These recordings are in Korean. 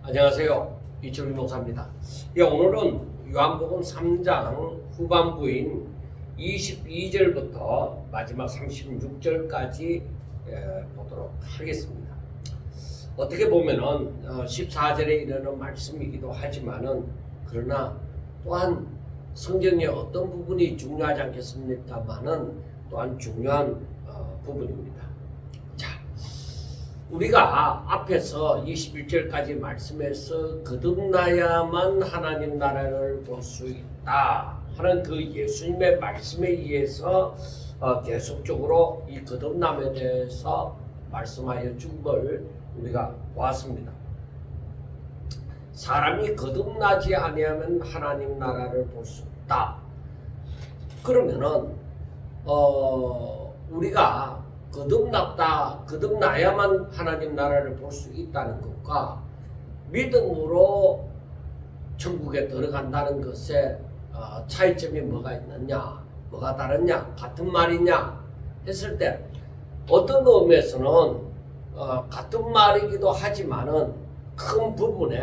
안녕하세요. 이철규 목사입니다. 오늘은 요한복음 3장 후반부인 22절부터 마지막 36절까지 보도록 하겠습니다. 어떻게 보면은 14절에 이르는 말씀이기도 하지만은 그러나 또한 성경의 어떤 부분이 중요하지 않겠습니까만은 또한 중요한 부분입니다. 우리가 앞에서 21절까지 말씀에서 거듭나야만 하나님 나라를 볼 수 있다 하는 그 예수님의 말씀에 의해서 계속적으로 이 거듭남에 대해서 말씀하여 준 걸 우리가 보았습니다. 사람이 거듭나지 아니하면 하나님 나라를 볼 수 없다. 그러면은 우리가 거듭나야만 하나님 나라를 볼 수 있다는 것과 믿음으로 천국에 들어간다는 것에 차이점이 뭐가 있느냐, 뭐가 다르냐, 같은 말이냐 했을 때 어떤 의미에서는 같은 말이기도 하지만은 큰 부분에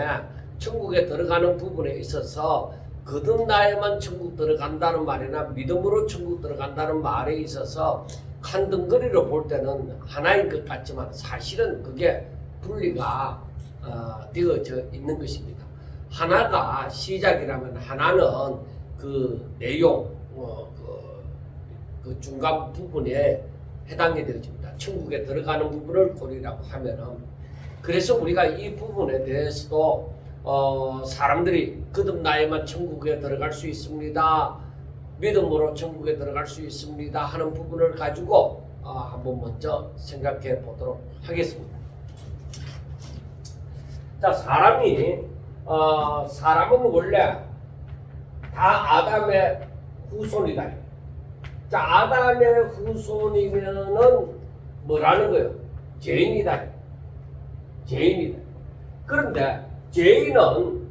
천국에 들어가는 부분에 있어서 거듭나야만 천국 들어간다는 말이나 믿음으로 천국 들어간다는 말에 있어서 한 덩어리로 볼 때는 하나인 것 같지만 사실은 그게 분리가 되어져 있는 것입니다. 하나가 시작이라면 하나는 그 내용, 그 중간 부분에 해당이 되어집니다. 천국에 들어가는 부분을 고리라고 하면은 그래서 우리가 이 부분에 대해서도 사람들이 거듭나야만 천국에 들어갈 수 있습니다. 믿음으로 천국에 들어갈 수 있습니다 하는 부분을 가지고 한번 먼저 생각해 보도록 하겠습니다. 자, 사람은 원래 다 아담의 후손이다. 자, 아담의 후손이면은 뭐라는 거예요? 죄인이다. 그런데 죄인은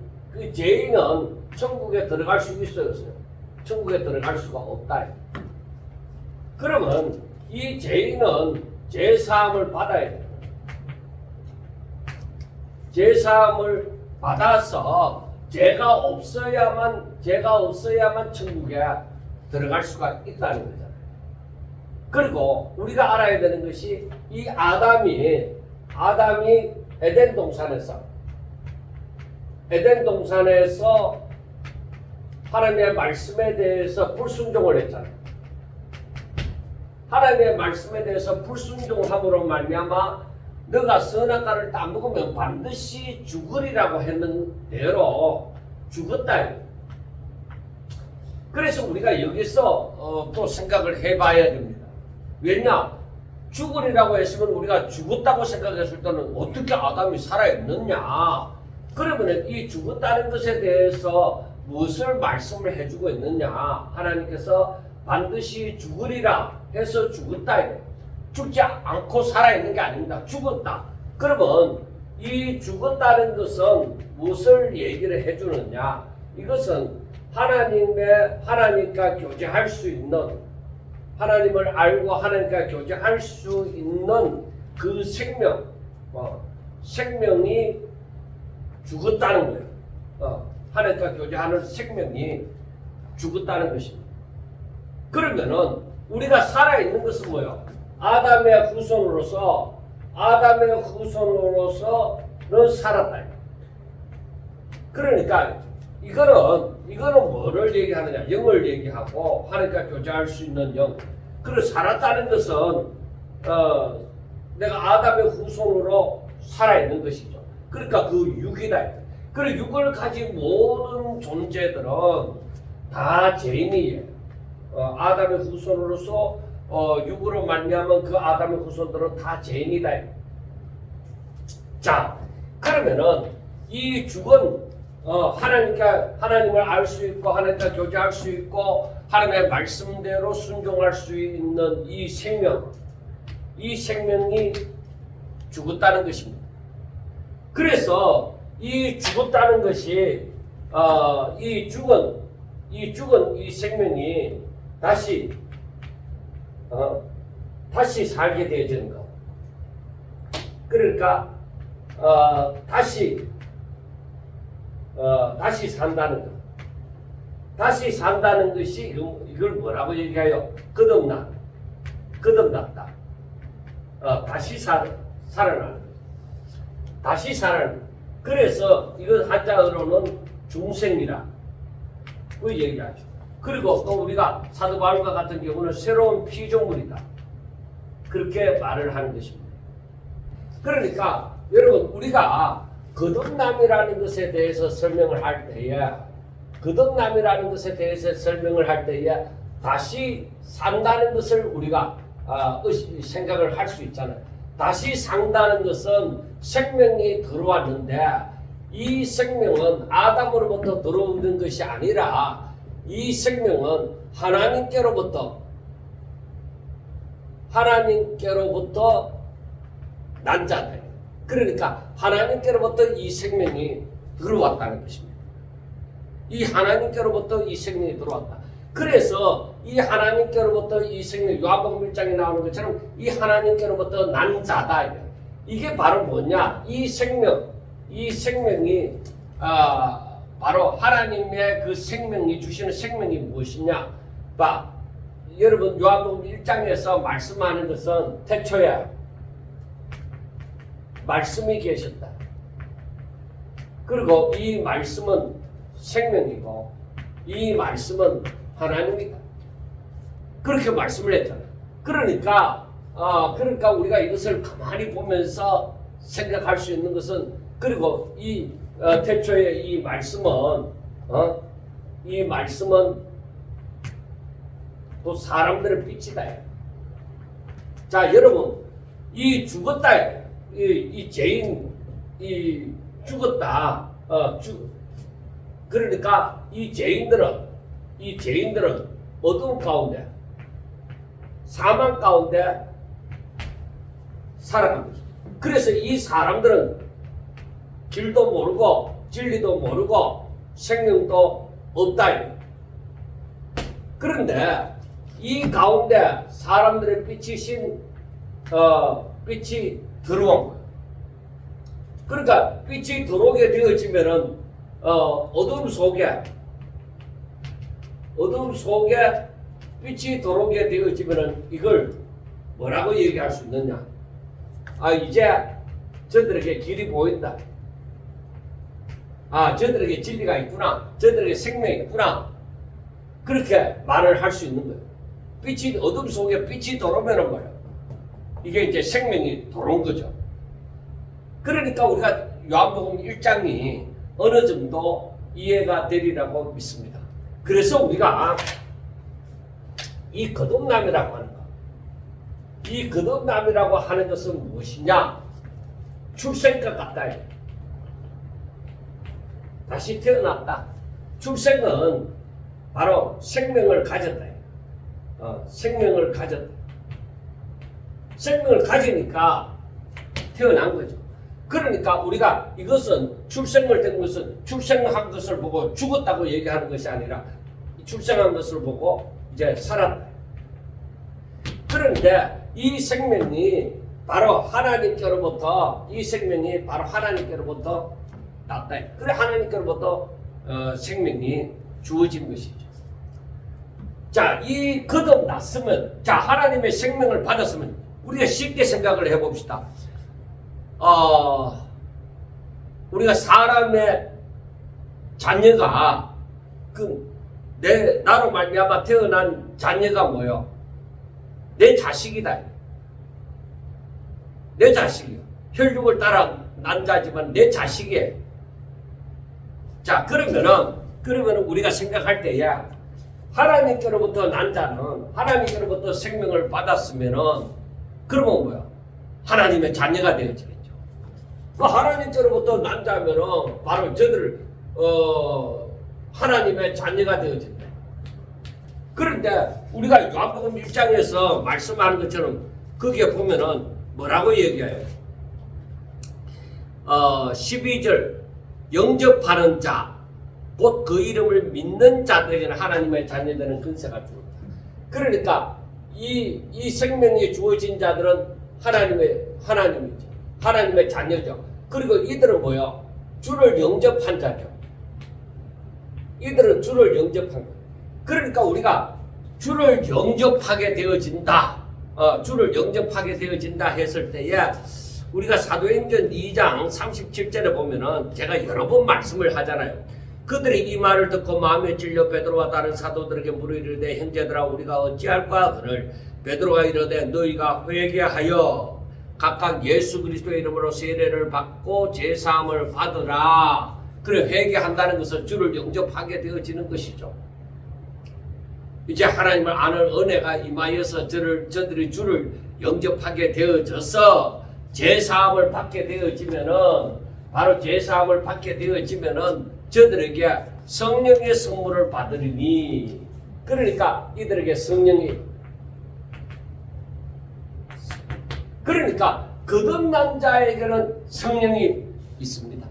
천국에 들어갈 수 있어요? 천국에 들어갈 수가 없다. 그러면 이 죄인은 죄사함을 받아야 돼요. 죄사함을 받아서 죄가 없어야만 천국에 들어갈 수가 있다는 거잖아요. 그리고 우리가 알아야 되는 것이 이 아담이 에덴 동산에서 하나님의 말씀에 대해서 불순종을 했잖아요. 하나님의 말씀에 대해서 불순종함으로 말미암아 너가 선악과를 따먹으면 반드시 죽으리라고 했는 대로 죽었다. 그래서 우리가 여기서 또 생각을 해봐야 됩니다. 왜냐? 죽으리라고 했으면 우리가 죽었다고 생각했을 때는 어떻게 아담이 살아있느냐? 그러면 이 죽었다는 것에 대해서 무엇을 말씀을 해주고 있느냐? 하나님께서 반드시 죽으리라 해서 죽었다. 죽지 않고 살아있는 게 아닙니다. 죽었다. 그러면 이 죽었다는 것은 무엇을 얘기를 해주느냐? 이것은 하나님과 교제할 수 있는, 하나님을 알고 하나님과 교제할 수 있는 그 생명이 죽었다는 거예요. 하나님과 교제하는 생명이 죽었다는 것입니다. 그러면은 우리가 살아있는 것은 뭐예요? 아담의 후손으로서는 살았다. 그러니까 이거는 뭐를 얘기하느냐? 영을 얘기하고 하나님과 교제할 수 있는 영. 그리고 살았다는 것은 내가 아담의 후손으로 살아있는 것이죠. 그러니까 그 육이다. 그리고 육을 가진 모든 존재들은 다 죄인이에요. 아담의 후손으로서 육으로 말미암은 그 아담의 후손들은 다 죄인이다. 자, 그러면은 이 죽은 하나님을 알 수 있고 하나님과 교제할 수 있고 하나님의 말씀대로 순종할 수 있는 이 생명이 죽었다는 것입니다. 그래서 이 죽었다는 것이 이 죽은 이 생명이 다시 살게 되어지는 거. 그러니까 다시 다시 산다는 것. 다시 산다는 것이 이걸 뭐라고 얘기해요? 거듭났다. 다시 살아나는 것. 다시 살아나는 것. 그래서 이건 한자어로는 중생이라 그 얘기하죠. 그리고 또 우리가 사도 바울과 같은 경우는 새로운 피조물이다. 그렇게 말을 하는 것입니다. 그러니까 여러분 우리가 거듭남이라는 것에 대해서 설명을 할 때에 다시 산다는 것을 우리가 생각을 할 수 있잖아요. 다시 산다는 것은 생명이 들어왔는데 이 생명은 아담으로부터 들어오는 것이 아니라 이 생명은 하나님께로부터 난 자다. 그러니까 하나님께로부터 이 생명이 들어왔다는 것입니다. 이 하나님께로부터 이 생명이 들어왔다. 그래서 이 하나님께로부터 이 생명, 요한복음 1장에 나오는 것처럼 이 하나님께로부터 난 자다. 이게 바로 뭐냐? 이 생명이 바로 하나님의 그 생명이 주시는 생명이 무엇이냐? 여러분 요한복음 1장에서 말씀하는 것은 태초에 말씀이 계셨다. 그리고 이 말씀은 생명이고 이 말씀은 하나님이다. 그렇게 말씀을 했잖아요. 그러니까 우리가 이것을 가만히 보면서 생각할 수 있는 것은 그리고 이 태초에 이 말씀은 또 사람들의 빛이다. 자 여러분 이 죽었다. 이 죄인이 죽었다. 그러니까 이 죄인들은 어두움 가운데 사망 가운데 살아갑니다. 그래서 이 사람들은 길도 모르고 진리도 모르고 생명도 없다. 그런데 이 가운데 사람들의 빛이 들어온 거예요. 그러니까 빛이 들어오게 되어지면은 어둠 속에 빛이 들어오게 되어지면은 이걸 뭐라고 얘기할 수 있느냐? 이제 저들에게 길이 보인다. 저들에게 진리가 있구나. 저들에게 생명이 있구나. 그렇게 말을 할 수 있는 거예요. 어둠 속에 빛이 들어오면은 뭐예요? 이게 이제 생명이 들어온 거죠. 그러니까 우리가 요한복음 1장이 어느 정도 이해가 되리라고 믿습니다. 그래서 우리가 이 거듭남이라고 하는 것, 이 거듭남이라고 하는 것은 무엇이냐? 출생과 같다. 다시 태어났다. 출생은 바로 생명을 가졌다. 생명을 가지니까 태어난 거죠. 그러니까 우리가 이것은 출생을 된 것은 출생한 것을 보고 죽었다고 얘기하는 것이 아니라 출생한 것을 보고 이제 살았다. 그런데 이 생명이 바로 하나님께로부터 났다. 그래 하나님께로부터 생명이 주어진 것이죠. 자, 이 거듭났으면, 하나님의 생명을 받았으면 우리가 쉽게 생각을 해봅시다. 우리가 사람의 자녀가 나로 말미암아 태어난 자녀가 뭐요? 내 자식이다. 내 자식이요. 혈육을 따라 난 자지만 내 자식이에요. 자, 그러면은 우리가 생각할 때에 하나님께로부터 난 자는 하나님께로부터 생명을 받았으면은 그러면 뭐야? 하나님의 자녀가 되어지겠죠. 그 하나님께로부터 난 자면은 바로 저들 하나님의 자녀가 되어진다. 그런데 우리가 요한복음 1장에서 말씀하는 것처럼 거기에 보면은 뭐라고 얘기해요? 12절 영접하는 자 곧 그 이름을 믿는 자들에게는 하나님의 자녀되는 근세가 주었다. 그러니까 이 생명이 주어진 자들은 하나님이죠. 하나님의 자녀죠. 그리고 이들은 뭐요? 주를 영접한 자죠. 이들은 주를 영접한 거예요. 그러니까 우리가 주를 영접하게 되어진다. 주를 영접하게 되어진다 했을 때에 우리가 사도행전 2장 37절에 보면은 제가 여러 번 말씀을 하잖아요. 그들이 이 말을 듣고 마음에 찔려 베드로와 다른 사도들에게 물으리되 형제들아 우리가 어찌할까? 그를 베드로가 이르되 너희가 회개하여 각각 예수 그리스도의 이름으로 세례를 받고 제사함을 받으라. 그래 회개한다는 것은 주를 영접하게 되어지는 것이죠. 이제 하나님을 아는 은혜가 임하여서 저들이 주를 영접하게 되어져서 제사함을 받게 되어지면은 바로 제사함을 받게 되어지면은 저들에게 성령의 선물을 받으리니 그러니까 이들에게 그러니까 거듭난 자에게는 성령이 있습니다.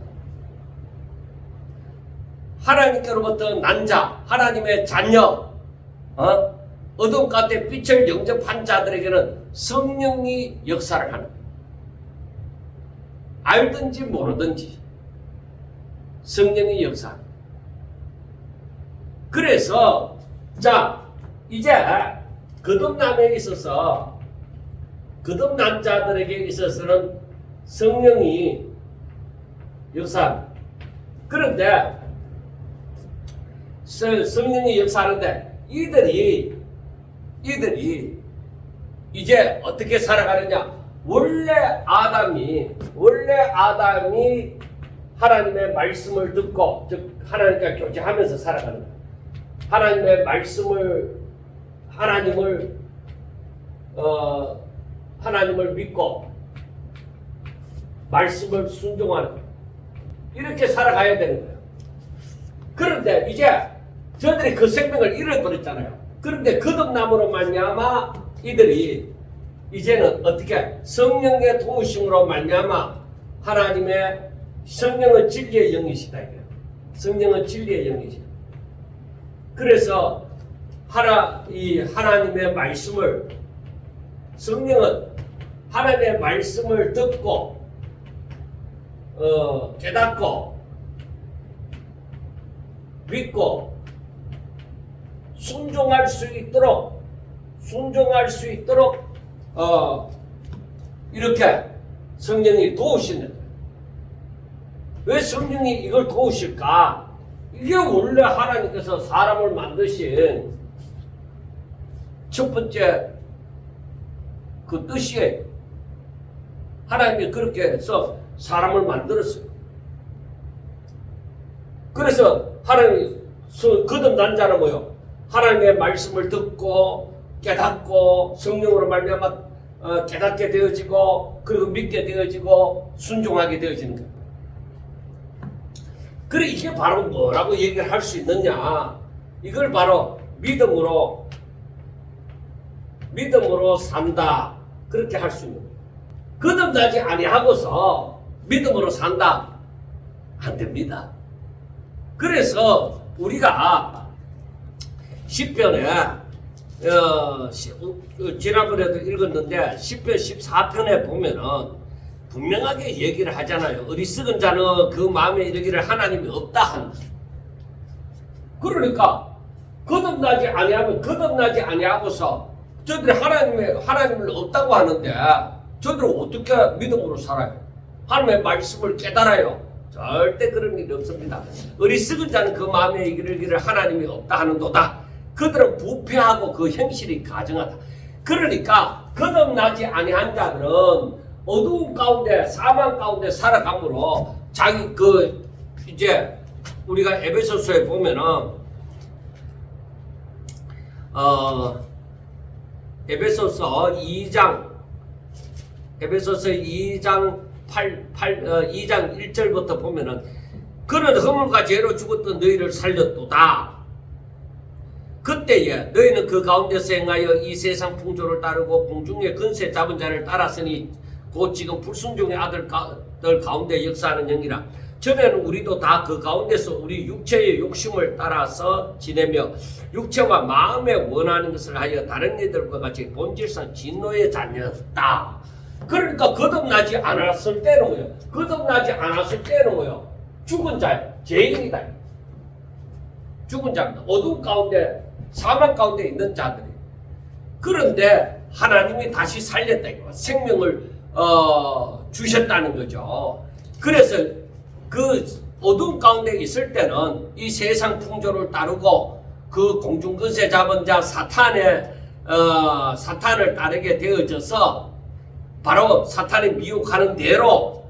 하나님께로부터 난 자, 하나님의 자녀, 어둠 가운데 빛을 영접한 자들에게는 성령이 역사를 하는 거예요. 알든지 모르든지 성령의 역사. 그래서 자 이제 거듭남에 있어서 거듭난 자들에게 있어서는 성령이 역사. 그런데 성령이 역사하는데 이들이 이제 어떻게 살아가느냐? 원래 아담이 하나님의 말씀을 듣고 즉 하나님과 교제하면서 살아가는 거예요. 하나님의 말씀을 하나님을 믿고 말씀을 순종하는 거예요. 이렇게 살아가야 되는 거예요. 그런데 이제 저들이 그 생명을 잃어버렸잖아요. 그런데 거듭남으로 말미암아 이들이 이제는 어떻게 성령의 도우심으로 말미암아 하나님의 성령은 진리의 영이시다 이거예요. 성령은 진리의 영이시다. 그래서 하나님의 말씀을 성령은 하나님의 말씀을 듣고 깨닫고 믿고 순종할 수 있도록 이렇게 성령이 도우시는 거예요. 왜 성령이 이걸 도우실까? 이게 원래 하나님께서 사람을 만드신 첫 번째 그 뜻이에요. 하나님이 그렇게 해서 사람을 만들었어요. 그래서 하나님이 거듭난 자는 뭐요? 하나님의 말씀을 듣고 깨닫고 성령으로 말미암아 깨닫게 되어지고 그리고 믿게 되어지고 순종하게 되어지는 거예요. 그래 이게 바로 뭐라고 얘기를 할 수 있느냐? 이걸 바로 믿음으로 산다 그렇게 할 수 있는 거예요. 거듭나지 아니하고서 믿음으로 산다 안 됩니다. 그래서 우리가 시편에 지난번에도 읽었는데 시편 14편에 보면은 분명하게 얘기를 하잖아요. 어리석은 자는 그 마음에 이르기를 하나님이 없다 한다. 그러니까 거듭나지 아니하고서 저들이 하나님을 없다고 하는데 저들은 어떻게 믿음으로 살아요? 하나님의 말씀을 깨달아요. 절대 그런 일이 없습니다. 어리석은 자는 그 마음에 이르기를 하나님이 없다 하는도다. 그들은 부패하고 그 행실이 가증하다. 그러니까 거듭나지 아니한 자들은 어두운 가운데 사망 가운데 살아감으로 자기 이제 우리가 에베소서에 보면은 에베소서 2장 1절부터 보면은 그는 허물과 죄로 죽었던 너희를 살렸도다. 그때에 너희는 그 가운데서 행하여 이 세상 풍조를 따르고 공중의 근세 잡은 자를 따랐으니 곧 지금 불순종의 아들들 가운데 역사하는 영이라. 전에는 우리도 다 그 가운데서 우리 육체의 욕심을 따라서 지내며 육체와 마음에 원하는 것을 하여 다른 이들과 같이 본질상 진노의 자녀였다. 그러니까 거듭나지 않았을 때는 뭐요? 죽은 자예요. 죄인이다. 죽은 자입니다. 어둠 가운데 사망 가운데 있는 자들이. 그런데 하나님이 다시 살렸다. 생명을 주셨다는 거죠. 그래서 그 어둠 가운데 있을 때는 이 세상 풍조를 따르고 그 공중근세 잡은 자 사탄을 따르게 되어져서 바로 사탄이 미혹하는 대로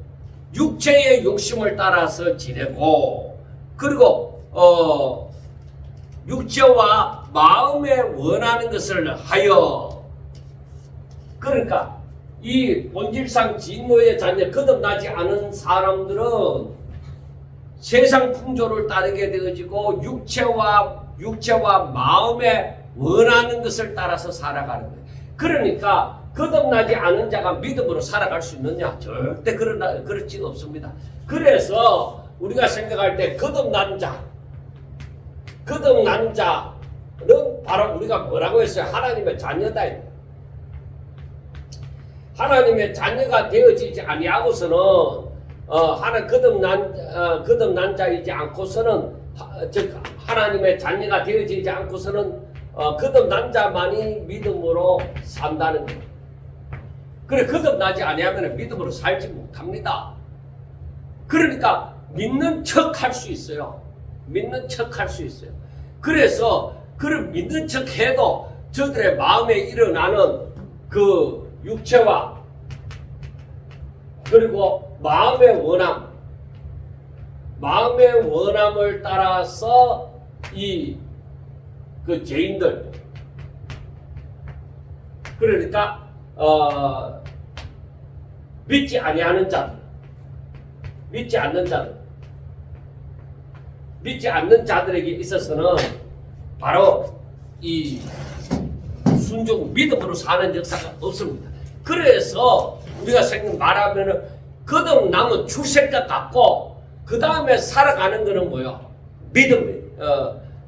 육체의 욕심을 따라서 지내고, 그리고 육체와 마음에 원하는 것을 하여, 그러니까 이 본질상 진노의 자녀 거듭나지 않은 사람들은 세상 풍조를 따르게 되어지고 육체와 마음에 원하는 것을 따라서 살아가는 거예요. 그러니까 거듭나지 않은 자가 믿음으로 살아갈 수 있느냐? 절대 그렇지 없습니다. 그래서 우리가 생각할 때 거듭난 자는 바로 우리가 뭐라고 했어요? 하나님의 자녀다. 하나님의 자녀가 되어지지 아니하고서는 거듭난 자이지 않고서는, 즉 하나님의 자녀가 되어지지 않고서는 거듭난 자만이 믿음으로 산다는 거예요. 그래, 거듭나지 아니하면 믿음으로 살지 못합니다. 그러니까 믿는 척 할 수 있어요. 믿는 척 할 수 있어요. 그래서 그를 믿는 척 해도 저들의 마음에 일어나는 그 육체와 그리고 마음의 원함을 따라서 그 죄인들, 그러니까 믿지 않는 자들에게 있어서는 바로 이 순종 믿음으로 사는 역사가 없습니다. 그래서 우리가 말하면은 거듭남은 출생과 같고, 그 다음에 살아가는 거는 뭐요?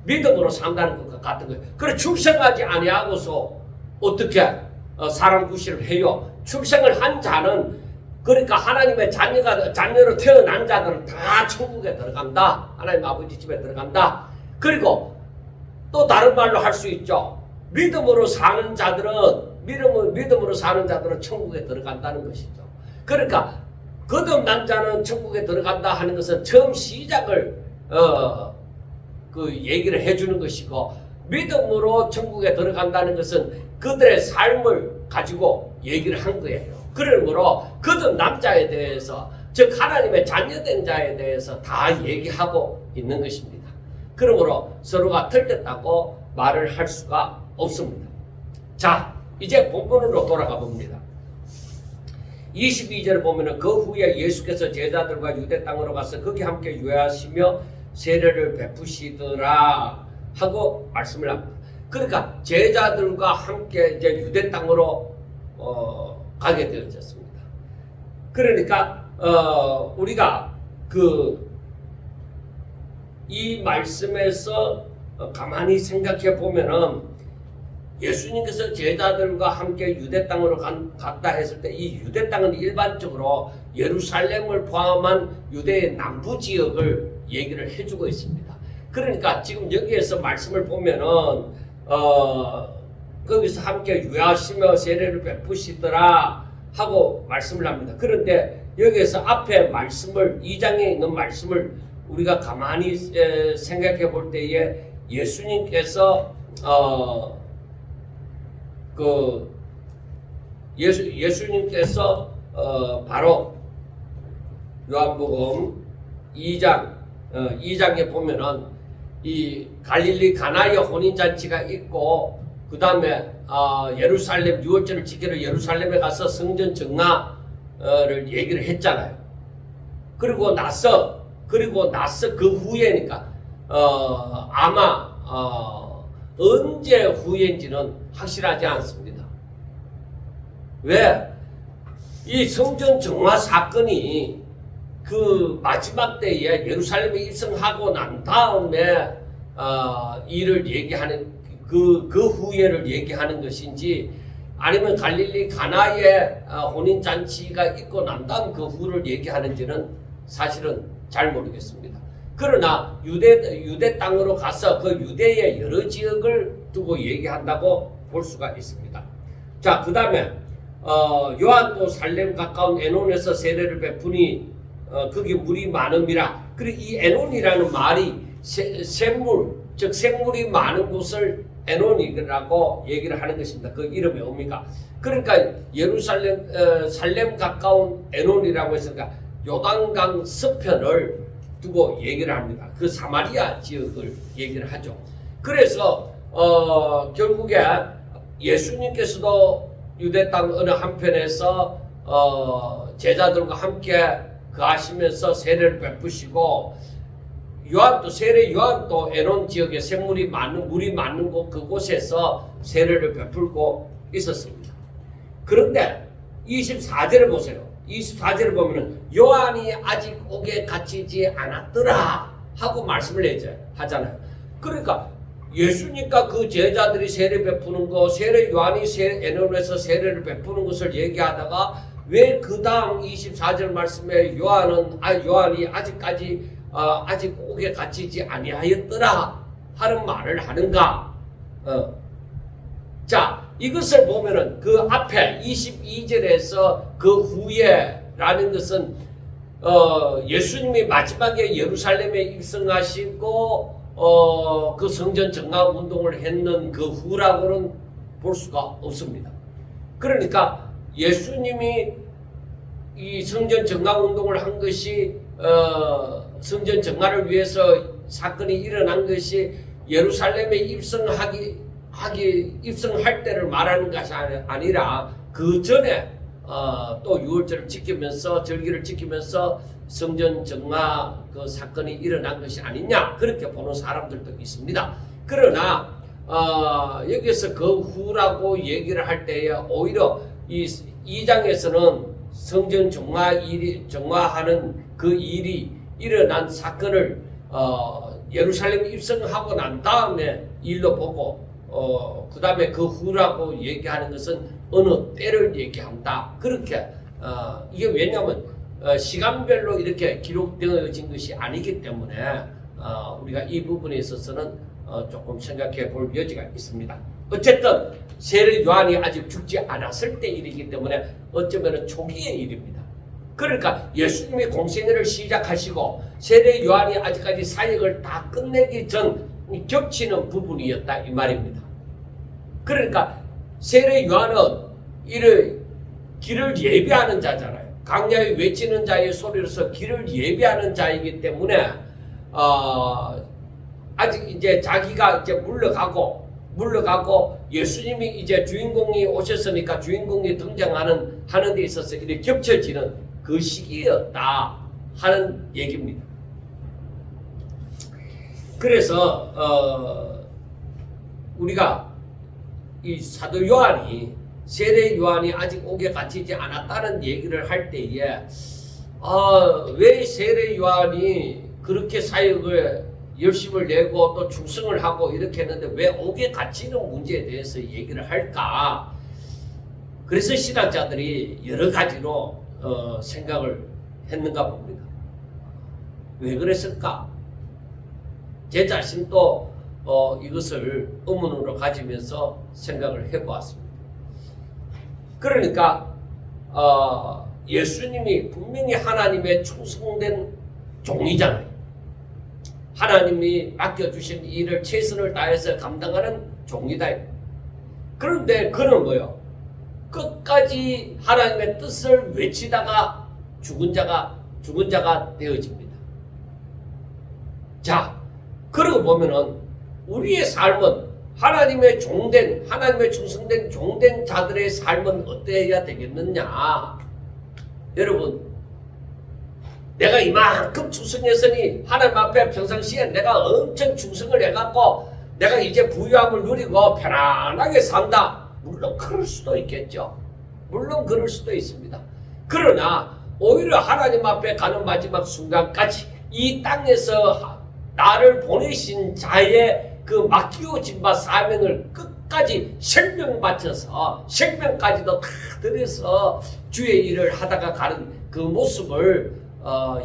믿음으로 산다는 것과 같은 거예요. 그래, 출생하지 아니하고서 어떻게 사람 구실을 해요? 출생을 한 자는, 그러니까 하나님의 자녀로 태어난 자들은 다 천국에 들어간다. 하나님 아버지 집에 들어간다. 그리고 또 다른 말로 할 수 있죠. 믿음으로 사는 자들은 천국에 들어간다는 것이죠. 그러니까 거듭난 자는 천국에 들어간다 하는 것은 처음 시작을 그 얘기를 해주는 것이고, 믿음으로 천국에 들어간다는 것은 그들의 삶을 가지고 얘기를 한 거예요. 그러므로 거듭난 자에 대해서, 즉 하나님의 자녀된 자에 대해서 다 얘기하고 있는 것입니다. 그러므로 서로가 틀렸다고 말을 할 수가 없습니다. 자, 이제 본문으로 돌아가 봅니다. 22절을 보면은 그 후에 예수께서 제자들과 유대 땅으로 가서 거기 함께 유하시며 세례를 베푸시더라 하고 말씀을 합니다. 그러니까 제자들과 함께 이제 유대 땅으로 가게 되어졌습니다. 그러니까 우리가 이 말씀에서 가만히 생각해 보면은 예수님께서 제자들과 함께 유대 땅으로 갔다 했을 때 이 유대 땅은 일반적으로 예루살렘을 포함한 유대의 남부 지역을 얘기를 해주고 있습니다. 그러니까 지금 여기에서 말씀을 보면은 거기서 함께 유하시며 세례를 베푸시더라 하고 말씀을 합니다. 그런데 여기에서 앞에 말씀을, 2장에 있는 말씀을 우리가 가만히 생각해 볼 때에 예수님께서 예수님께서 바로 요한복음 2장에 보면은 이 갈릴리 가나의 혼인잔치가 있고, 그 다음에 예루살렘 유월절을 지키러 예루살렘에 가서 성전 정라를 얘기를 했잖아요. 그리고 나서 그 후에니까 아마 언제 후인지는 확실하지 않습니다. 왜? 이 성전 정화 사건이 그 마지막 때에 예루살렘에 입성하고 난 다음에 이를 얘기하는 그 후예를 얘기하는 것인지, 아니면 갈릴리 가나의 혼인잔치가 있고 난 다음 그 후를 얘기하는지는 사실은 잘 모르겠습니다. 그러나 유대 땅으로 가서 그 유대의 여러 지역을 두고 얘기한다고 볼 수가 있습니다. 자, 그 다음에 요한도 살렘 가까운 에논에서 세례를 베푸니 거기 물이 많음이라. 그리고 이 에논이라는 말이 샘물, 즉 생물이 많은 곳을 에논이라고 얘기를 하는 것입니다. 그 이름의 의미가. 그러니까 살렘 가까운 에논이라고 했으니까 요단강 서편을 두고 얘기를 합니다. 그 사마리아 지역을 얘기를 하죠. 그래서 결국에 예수님께서도 유대 땅 어느 한편에서 제자들과 함께 거하시면서 세례를 베푸시고 세례 요한도 에논 지역에 물이 많은 곳 그곳에서 세례를 베풀고 있었습니다. 그런데 24절을 보세요. 24절을 보면은 요한이 아직 옥에 갇히지 않았더라 하고 말씀을 하잖아요. 그러니까 예수님과 그 제자들이 세례 베푸는 거, 세례 요한이 에논에서 세례를 베푸는 것을 얘기하다가 왜 그 다음 24절 말씀에 요한이 아직 옥에 갇히지 아니하였더라 하는 말을 하는가? 자, 이것을 보면은 그 앞에 22절에서 그 후에라는 것은 예수님이 마지막에 예루살렘에 입성하시고 그 성전 정락 운동을 했는 그 후라고는 볼 수가 없습니다. 그러니까 예수님이 이 성전 정락 운동을 한 것이 성전 정락을 위해서 사건이 일어난 것이 예루살렘에 입성할 때를 말하는 것이 아니라 그 전에 또 유월절을 지키면서 절기를 지키면서 성전 정락 그 사건이 일어난 것이 아니냐 그렇게 보는 사람들도 있습니다. 그러나 여기서 그 후라고 얘기를 할 때에 오히려 이 2장에서는 성전 정화하는 그 일이 일어난 사건을 예루살렘 입성하고 난 다음에 일로 보고 그 다음에 그 후라고 얘기하는 것은 어느 때를 얘기한다. 그렇게 이게 왜냐하면 시간별로 이렇게 기록되어진 것이 아니기 때문에 우리가 이 부분에 있어서는 조금 생각해 볼 여지가 있습니다. 어쨌든 세례 요한이 아직 죽지 않았을 때 일이기 때문에 어쩌면 초기의 일입니다. 그러니까 예수님이 공생애를 시작하시고 세례 요한이 아직까지 사역을 다 끝내기 전 겹치는 부분이었다 이 말입니다. 그러니까 세례 요한은 길을 예비하는 자잖아요. 강야에 외치는 자의 소리로서 길을 예비하는 자이기 때문에 아직 이제 자기가 이제 물러가고 예수님이 이제 주인공이 오셨으니까 주인공이 등장하는 데 있어서 이렇게 겹쳐지는 그 시기였다 하는 얘기입니다. 그래서 우리가 이 사도 요한이 세례 요한이 아직 옥에 갇히지 않았다는 얘기를 할 때에 왜 세례 요한이 그렇게 사역을 열심을 내고 또 충성을 하고 이렇게 했는데 왜 옥에 갇히는 문제에 대해서 얘기를 할까? 그래서 신학자들이 여러 가지로 생각을 했는가 봅니다. 왜 그랬을까? 제 자신도 이것을 의문으로 가지면서 생각을 해보았습니다. 그러니까 예수님이 분명히 하나님의 충성된 종이잖아요. 하나님이 맡겨주신 일을 최선을 다해서 감당하는 종이다. 그런데 그는 뭐요? 끝까지 하나님의 뜻을 외치다가 죽은 자가 되어집니다. 자, 그러고 보면은 우리의 삶은 하나님의 충성된 종된 자들의 삶은 어때야 되겠느냐? 여러분, 내가 이만큼 충성했으니 하나님 앞에 평상시에 내가 엄청 충성을 해갖고 내가 이제 부유함을 누리고 편안하게 산다. 물론 그럴 수도 있겠죠. 물론 그럴 수도 있습니다. 그러나 오히려 하나님 앞에 가는 마지막 순간까지 이 땅에서 나를 보내신 자의 그 맡기워진 바 사명을 끝까지 생명 바쳐서 생명까지도 다 들여서 주의 일을 하다가 가는 그 모습을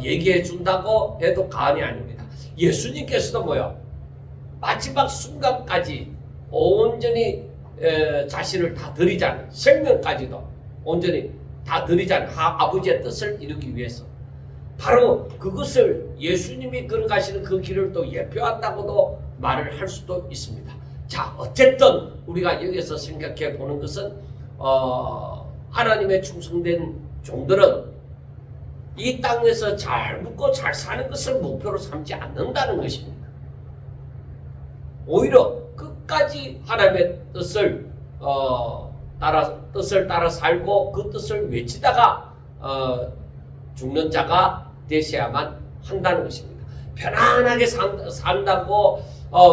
얘기해 준다고 해도 과언이 아닙니다. 예수님께서도 뭐요? 마지막 순간까지 온전히 자신을 다 드리자는, 생명까지도 온전히 다 드리자는 아버지의 뜻을 이루기 위해서, 바로 그것을 예수님이 걸어가시는 그 길을 또 예표한다고도 말을 할 수도 있습니다. 자, 어쨌든 우리가 여기서 생각해 보는 것은 하나님의 충성된 종들은 이 땅에서 잘 묵고 잘 사는 것을 목표로 삼지 않는다는 것입니다. 오히려 끝까지 하나님의 뜻을 따라 살고 그 뜻을 외치다가 죽는 자가 되셔야만 한다는 것입니다. 편안하게 산다고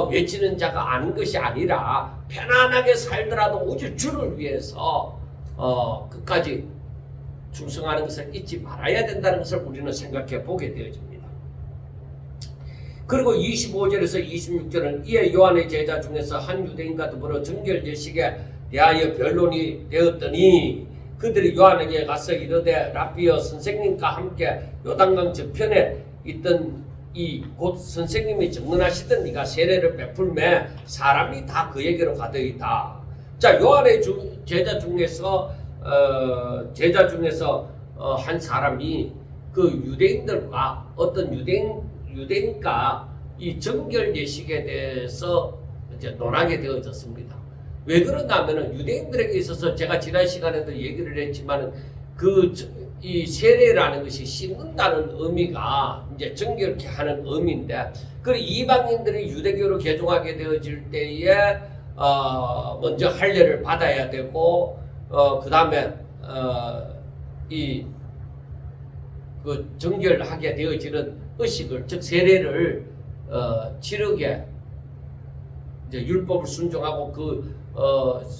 외치는 자가 아닌 것이 아니라 편안하게 살더라도 오직 주를 위해서 끝까지 충성하는 것을 잊지 말아야 된다는 것을 우리는 생각해 보게 되어집니다. 그리고 25절에서 26절은 이에 요한의 제자 중에서 한 유대인과 더불어 정결제식에 대하여 변론이 되었더니 그들이 요한에게 가서 이르되 라비어 선생님과 함께 요단강 저편에 있던 이 곧 선생님이 정언하시던 네가 세례를 베풀매 사람이 다 그에게로 가더이다. 자, 요한의 제자 중에서 한 사람이 그 유대인들과 어떤 유대인과 이 정결 예식에 대해서 이제 논하게 되어졌습니다. 왜 그러냐면은 유대인들에게 있어서 제가 지난 시간에도 얘기를 했지만은 이 세례라는 것이 씻는다는 의미가 이제 정결케 하는 의미인데, 그 이방인들이 유대교로 개종하게 되어질 때에 먼저 할례를 받아야 되고 그 다음에 그 정결하게 되어지는 의식을, 즉 세례를 치르게 이제 율법을 순종하고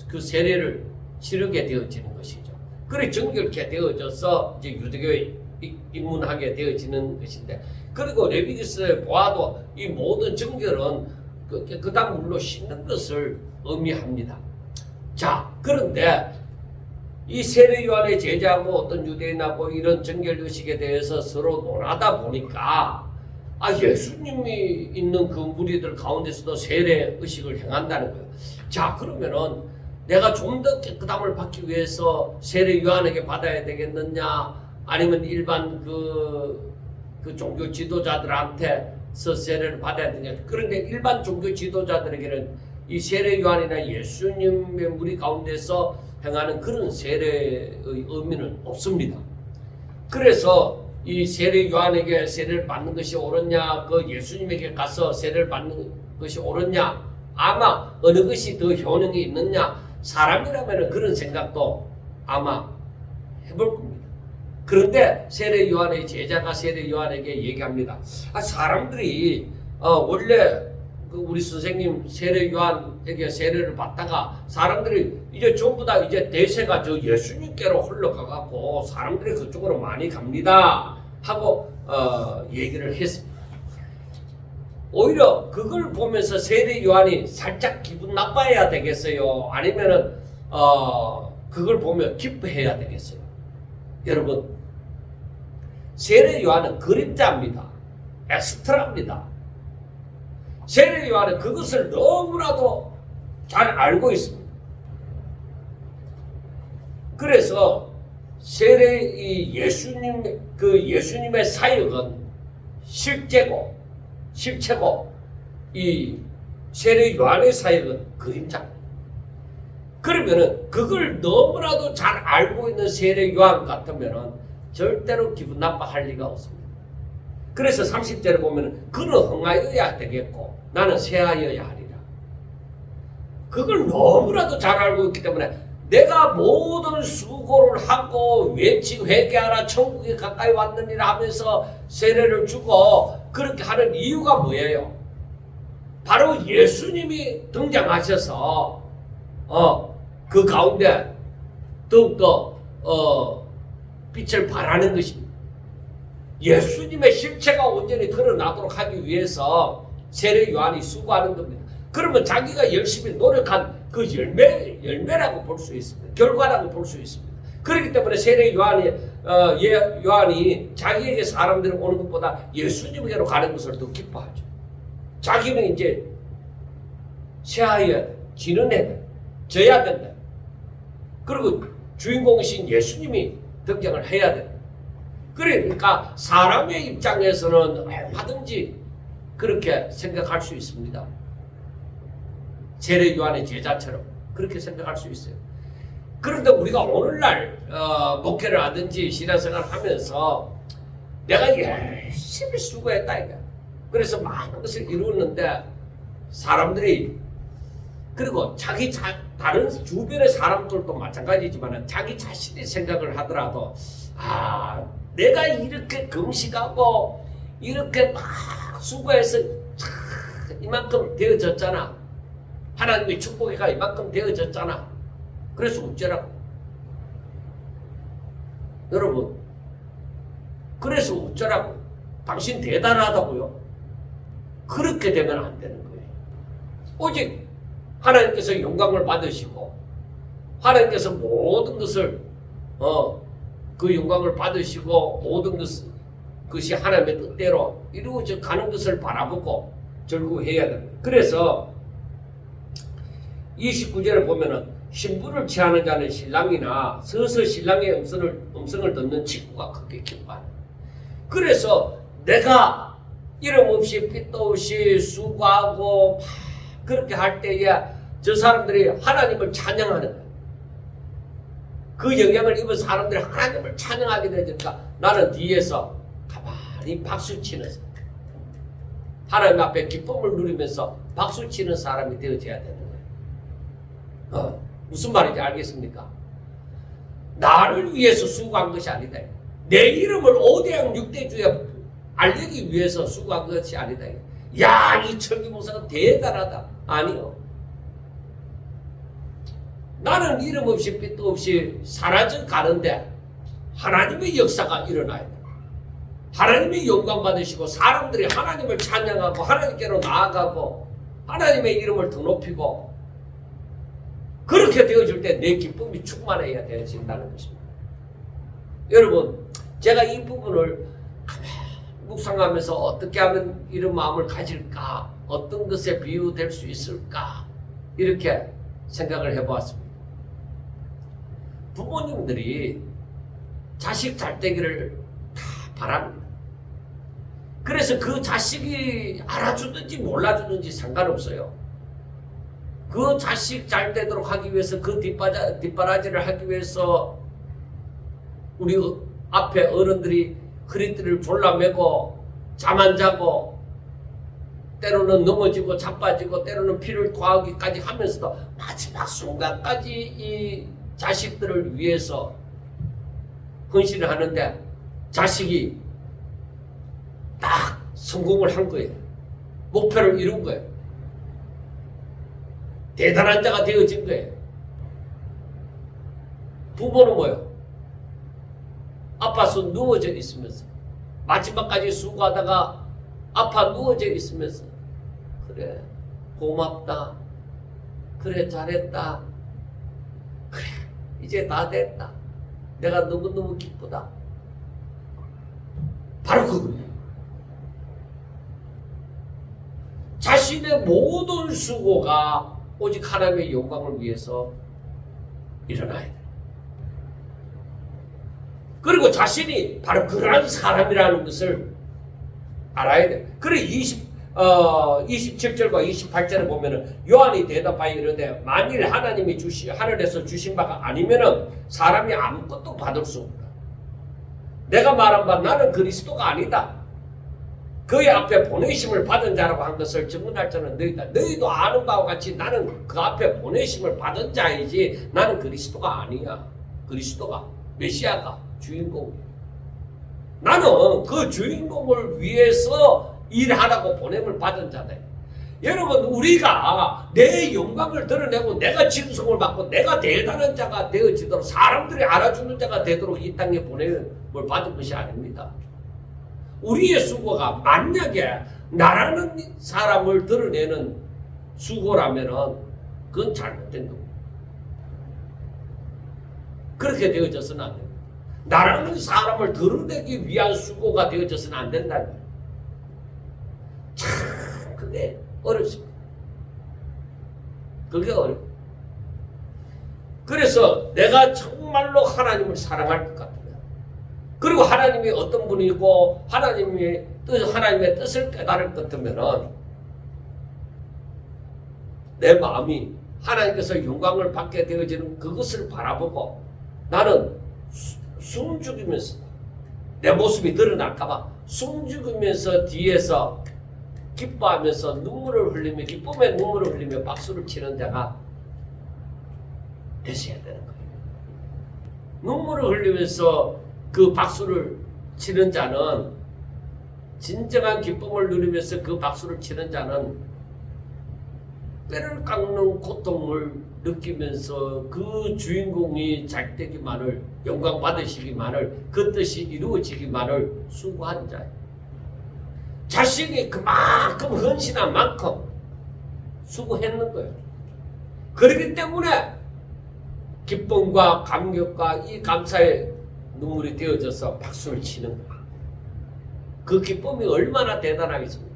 그 세례를 치르게 되어지는 것이죠. 그래 정결케 되어져서 이제 유대교에 입문하게 되어지는 것인데, 그리고 레위기서에 보아도 이 모든 정결은 깨끗한 물로 씻는 것을 의미합니다. 자, 그런데 이 세례 요한의 제자하고 어떤 유대인하고 이런 정결 의식에 대해서 서로 논하다 보니까 예수님이 있는 그 무리들 가운데서도 세례 의식을 행한다는 거예요. 자, 그러면은 내가 좀 더 깨끗함을 받기 위해서 세례 요한에게 받아야 되겠느냐, 아니면 일반 그 종교 지도자들한테서 세례를 받아야 되냐. 그런데 일반 종교 지도자들에게는 이 세례 요한이나 예수님의 무리 가운데서 행하는 그런 세례의 의미는 없습니다. 그래서 이 세례 요한에게 세례를 받는 것이 옳으냐, 그 예수님에게 가서 세례를 받는 것이 옳으냐, 아마 어느 것이 더 효능이 있느냐, 사람이라면 그런 생각도 아마 해볼 겁니다. 그런데 세례 요한의 제자가 세례 요한에게 얘기합니다. 사람들이 원래 우리 선생님 세례 요한에게 세례를 받다가 사람들이 이제 전부 다 이제 대세가 저 예수님께로 흘러가갖고 사람들이 그쪽으로 많이 갑니다 하고 얘기를 했습니다. 오히려 그걸 보면서 세례 요한이 살짝 기분 나빠야 되겠어요? 아니면은 그걸 보면 기뻐해야 되겠어요? 여러분, 세례 요한은 그림자입니다. 엑스트라입니다. 세례 요한은 그것을 너무나도 잘 알고 있습니다. 그래서 예수님의 사역은 실체고 이 세례 요한의 사역은 그림자. 그러면은 그걸 너무나도 잘 알고 있는 세례 요한 같으면은 절대로 기분 나빠할 리가 없습니다. 그래서 30절에 보면은 그는 흥하여야 되겠고 나는 쇠하여야 하리라. 그걸 너무나도 잘 알고 있기 때문에 내가 모든 수고를 하고 외치고 회개하라 천국에 가까이 왔느니라 하면서 세례를 주고 그렇게 하는 이유가 뭐예요? 바로 예수님이 등장하셔서 그 가운데 더욱더 빛을 발하는 것입니다. 예수님의 실체가 온전히 드러나도록 하기 위해서 세례 요한이 수고하는 겁니다. 그러면 자기가 열심히 노력한 그 열매라고 볼 수 있습니다. 결과라고 볼 수 있습니다. 그렇기 때문에 세례 요한이 자기에게 사람들이 오는 것보다 예수님에게로 가는 것을 더 기뻐하죠. 자기는 이제 쇠하여야 돼. 진언해야 돼. 져야 된다. 그리고 주인공이신 예수님이 등장을 해야 돼. 그러니까 사람의 입장에서는 얼마든지 그렇게 생각할 수 있습니다. 세례 요한의 제자처럼 그렇게 생각할 수 있어요. 그런데 우리가 오늘날 목회를 하든지 신앙생활을 하면서 내가 열심히 수고했다 이거. 그래서 많은 것을 이루었는데 사람들이 그리고 다른 주변의 사람들도 마찬가지지만 자기 자신의 생각을 하더라도 내가 이렇게 금식하고 이렇게 막 수고해서 이만큼 되어졌잖아. 하나님의 축복이가 이만큼 되어졌잖아. 그래서 어쩌라고. 여러분, 그래서 어쩌라고. 당신 대단하다고요. 그렇게 되면 안 되는 거예요. 오직 하나님께서 영광을 받으시고 하나님께서 모든 것을 그 영광을 받으시고 모든 것이 하나님의 뜻대로 이루어져 가는 것을 바라보고 절구해야 됩니다. 그래서 29절에 보면은 신부를 취하는 자는 신랑이나 서서 신랑의 음성을 듣는 친구가 크게 기뻐한다. 그래서 내가 이름 없이 빛도 없이 수고하고 그렇게 할 때에 저 사람들이 하나님을 찬양하는 거예요. 그 영향을 입은 사람들이 하나님을 찬양하게 되니까 나는 뒤에서 가만히 박수치는 하나님 앞에 기쁨을 누리면서 박수치는 사람이 되어져야 되는 거예요. 무슨 말인지 알겠습니까? 나를 위해서 수고한 것이 아니다. 내 이름을 5대양 6대주에 알리기 위해서 수고한 것이 아니다. 야, 이 철기 목사가 대단하다. 아니요. 나는 이름 없이 빛도 없이 사라져 가는데 하나님의 역사가 일어나야 돼. 하나님의 영광 받으시고 사람들이 하나님을 찬양하고 하나님께로 나아가고 하나님의 이름을 더 높이고 그렇게 되어질 때 내 기쁨이 충만해야 되어진다는 것입니다. 여러분, 제가 이 부분을 묵상하면서 어떻게 하면 이런 마음을 가질까? 어떤 것에 비유될 수 있을까? 이렇게 생각을 해보았습니다. 부모님들이 자식 잘 되기를 다 바랍니다. 그래서 그 자식이 알아주든지 몰라주든지 상관없어요. 그 자식 잘 되도록 하기 위해서 그 뒷바라지를 하기 위해서 우리 앞에 어른들이 허리띠를 졸라매고 잠 안 자고 때로는 넘어지고 자빠지고 때로는 피를 토하기까지 하면서도 마지막 순간까지 이 자식들을 위해서 헌신을 하는데 자식이 딱 성공을 한 거예요. 목표를 이룬 거예요. 대단한 자가 되어진 거예요. 부모는 뭐예요? 아파서 누워져 있으면서 마지막까지 수고하다가 아파 누워져 있으면서 그래 고맙다, 그래 잘했다, 그래 이제 다 됐다, 내가 너무너무 기쁘다. 바로 그거예요. 자신의 모든 수고가 오직 하나님의 영광을 위해서 일어나야 돼. 그리고 자신이 바로 그러한 사람이라는 것을 알아야 돼. 그래 27절과 28절에 보면은 요한이 대답하여 이르되 만일 하나님이 하늘에서 주신 바가 아니면은 사람이 아무것도 받을 수 없다. 내가 말한 바 나는 그리스도가 아니다. 그의 앞에 보내심을 받은 자라고 한 것을 증언할 자는 너희다. 너희도 아는 바와 같이 나는 그 앞에 보내심을 받은 자이지 나는 그리스도가 아니야. 그리스도가 메시아가 주인공. 나는 그 주인공을 위해서 일하라고 보냄을 받은 자다. 여러분, 우리가 내 영광을 드러내고 내가 칭송을 받고 내가 대단한 자가 되어지도록 사람들이 알아주는 자가 되도록 이 땅에 보냄을 받은 것이 아닙니다. 우리의 수고가 만약에 나라는 사람을 드러내는 수고라면은 그건 잘못된 겁니다. 그렇게 되어져서는 안 됩니다. 나라는 사람을 드러내기 위한 수고가 되어져서는 안 된다는 거예요. 참 그게 어렵습니다. 그게 어려워요. 그래서 내가 정말로 하나님을 사랑할 것 같으면, 그리고 하나님이 어떤 분이고 하나님의 뜻을 깨달을 것 같으면은 내 마음이 하나님께서 영광을 받게 되어지는 그것을 바라보고 나는 숨죽이면서 내 모습이 드러날까봐 숨죽이면서 뒤에서 기뻐하면서 눈물을 흘리며 기쁨의 눈물을 흘리며 박수를 치는 자가 되셔야 되는 거예요. 눈물을 흘리면서 그 박수를 치는 자는, 진정한 기쁨을 누리면서 그 박수를 치는 자는 뼈를 깎는 고통을 느끼면서 그 주인공이 잘 되기만을, 영광 받으시기만을, 그 뜻이 이루어지기만을 수고한 자예요. 자신이 그만큼 헌신한 만큼 수고했는 거예요. 그렇기 때문에 기쁨과 감격과 이 감사의 눈물이 되어져서 박수를 치는 거야. 그 기쁨이 얼마나 대단하겠습니까?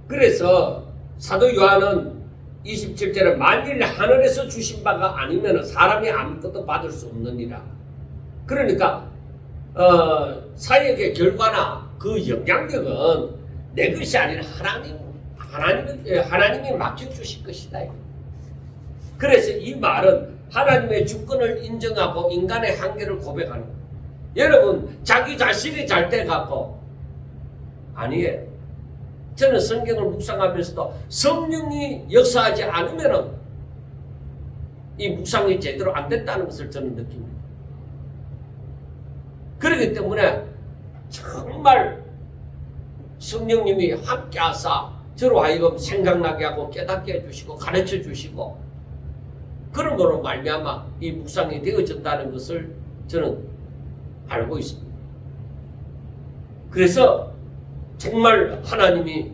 그래서 사도 요한은 27절에 만일 하늘에서 주신 바가 아니면 사람이 아무것도 받을 수 없느니라. 그러니까 사역의 결과나 그 영향력은 내 것이 아니라 하나님이 맡겨주실 것이다. 그래서 이 말은 하나님의 주권을 인정하고 인간의 한계를 고백하는 거예요. 여러분, 자기 자신이 잘 돼갖고 아니에요. 저는 성경을 묵상하면서도 성령이 역사하지 않으면 이 묵상이 제대로 안 됐다는 것을 저는 느낍니다. 그렇기 때문에 정말 성령님이 함께 하사 저로 하여금 생각나게 하고 깨닫게 해주시고 가르쳐 주시고 그런 거로 말미암아 이 묵상이 되어졌다는 것을 저는 알고 있습니다. 그래서 정말 하나님이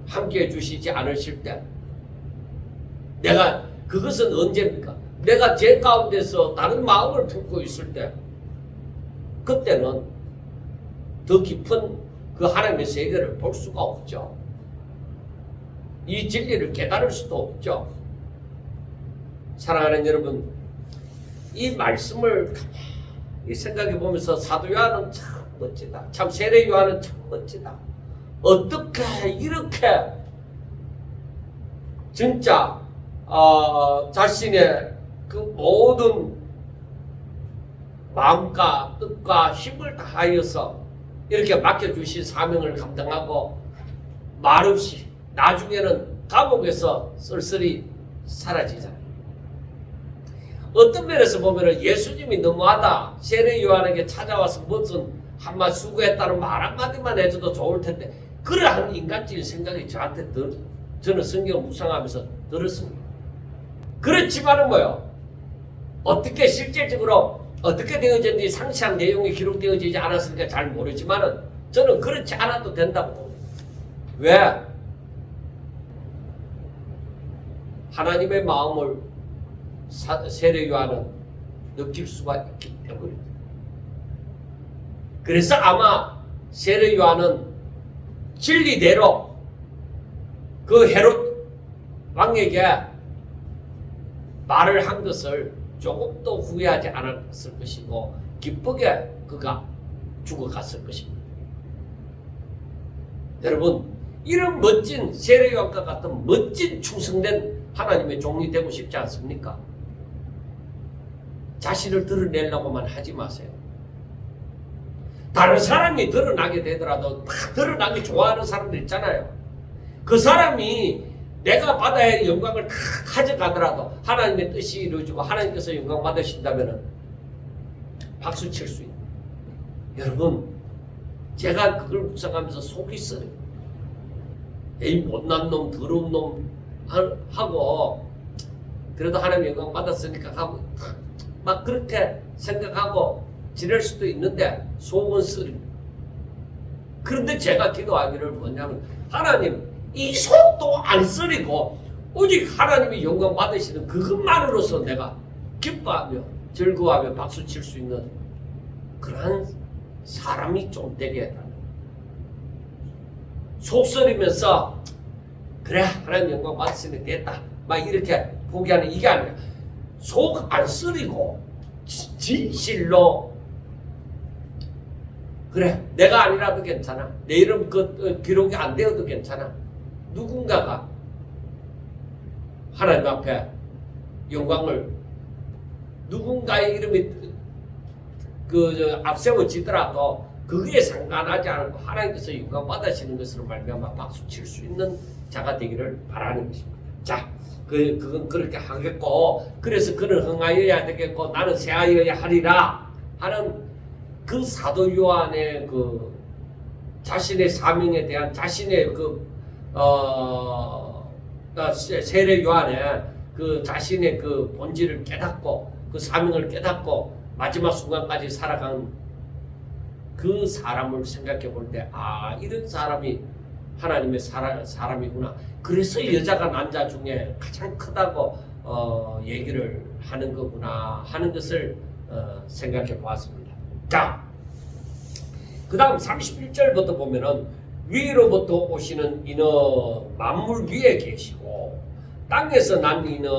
함께 해주시지 않으실 때, 내가 그것은 언제입니까? 내가 제 가운데서 다른 마음을 품고 있을 때, 그때는 더 깊은 그 하나님의 세계를 볼 수가 없죠. 이 진리를 깨달을 수도 없죠. 사랑하는 여러분, 이 말씀을 가만히 생각해 보면서 사도 요한은 참 멋지다. 참 세례 요한은 참 멋지다. 어떻게 이렇게 진짜 자신의 그 모든 마음과 뜻과 힘을 다하여서 이렇게 맡겨주신 사명을 감당하고 말없이 나중에는 감옥에서 쓸쓸히 사라지잖아요. 어떤 면에서 보면 예수님이 너무하다. 세례 요한에게 찾아와서 무슨 한마디 수고했다는 말 한마디만 해줘도 좋을 텐데, 그러한 인간적인 생각이 저는 성경을 묵상하면서 들었습니다. 그렇지만은 뭐요? 어떻게 실질적으로 어떻게 되어졌는지 상세한 내용이 기록되어지지 않았으니까 잘 모르지만은 저는 그렇지 않아도 된다고 봅니다. 왜? 하나님의 마음을 세례 요한은 느낄 수가 있기 때문입니다. 그래서 아마 세례 요한은 진리대로 그 헤롯 왕에게 말을 한 것을 조금도 후회하지 않았을 것이고 기쁘게 그가 죽어갔을 것입니다. 여러분, 이런 멋진 세례 요한과 같은 멋진 충성된 하나님의 종이 되고 싶지 않습니까? 자신을 드러내려고만 하지 마세요. 다른 사람이 드러나게 되더라도 다 드러나기 좋아하는 사람들 있잖아요. 그 사람이 내가 받아야 할 영광을 다 가져가더라도 하나님의 뜻이 이루어지고 하나님께서 영광 받으신다면 박수 칠 수 있는. 여러분, 제가 그걸 묵상하면서 속이 쓰려요. 에이 못난 놈, 더러운 놈 하고 그래도 하나님 영광 받았으니까 하고 막 그렇게 생각하고 지낼 수도 있는데 속은 쓰립니다. 그런데 제가 기도하기를 뭐냐면, 하나님 이 속도 안 쓰리고 오직 하나님이 영광 받으시는 그것만으로서 내가 기뻐하며 즐거워하며 박수 칠 수 있는 그러한 사람이 좀 되게 해달라. 속설이면서 그래 하나님 영광 받으시니 됐다 막 이렇게 포기하는 이게 아니라 속 안 쓰리고 진실로 그래 내가 아니라도 괜찮아 내 이름 기록이 안 되어도 괜찮아 누군가가 하나님 앞에 영광을 누군가의 이름이 앞세워지더라도 그게 상관하지 않고 하나님께서 영광 받으시는 것으로 말미암아 박수 칠 수 있는 자가 되기를 바라는 것입니다. 자, 그건 그렇게 하겠고 그래서 그는 흥하여야 되겠고 나는 새하여야 하리라 하는 그 사도 요한의 그 자신의 사명에 대한 자신의 세례 요한의 그 자신의 그 본질을 깨닫고 그 사명을 깨닫고 마지막 순간까지 살아간 그 사람을 생각해 볼 때 이런 사람이 하나님의 사람이구나. 그래서 여자가 남자 중에 가장 크다고 얘기를 하는 거구나 하는 것을 생각해 보았습니다. 자, 그 다음 31절부터 보면은 위로부터 오시는 이는 만물 위에 계시고 땅에서 난 이는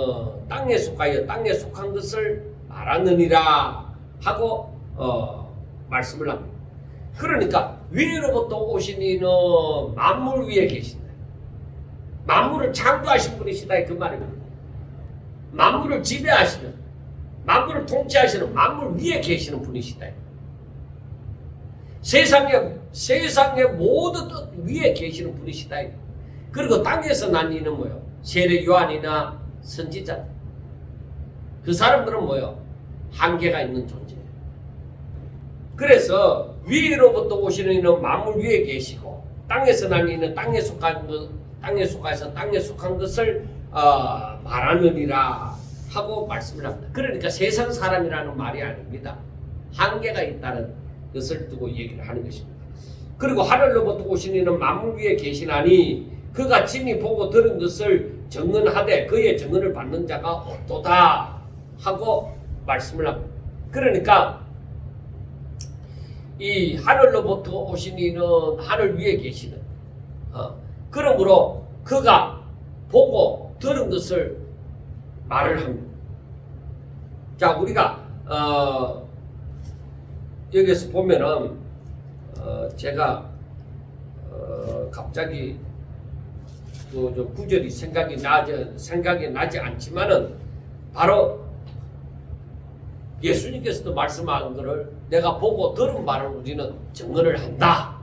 땅에 속하여 땅에 속한 것을 말하느니라 하고 말씀을 합니다. 그러니까 위로부터 오신 이는 만물 위에 계신다. 만물을 창조하신 분이시다 그 말입니다. 만물을 지배하시는 만물을 통치하시는 만물 위에 계시는 분이시다. 세상의 모든 뜻 위에 계시는 분이시다. 그리고 땅에서 난 이는 뭐요? 세례 요한이나 선지자. 그 사람들은 뭐요? 한계가 있는 존재예요. 그래서 위로부터 오시는 이는 만물 위에 계시고 땅에서 난 이는 땅에 속해서 땅에 속한 것을 말하느니라 하고 말씀을 합니다. 그러니까 세상 사람이라는 말이 아닙니다. 한계가 있다는 것을 두고 얘기를 하는 것입니다. 그리고 하늘로부터 오신 이는 만물 위에 계시나니 그가 친히 보고 들은 것을 증언하되 그의 증언을 받는 자가 없도다 하고 말씀을 합니다. 그러니까 이 하늘로부터 오신 이는 하늘 위에 계시는 그러므로 그가 보고 들은 것을 말을 합니다. 자, 우리가 여기서 보면은 제가 갑자기 그 구절이 생각이 나지 않지만은 바로 예수님께서도 말씀한 것을 내가 보고 들은 바를 우리는 증언을 한다.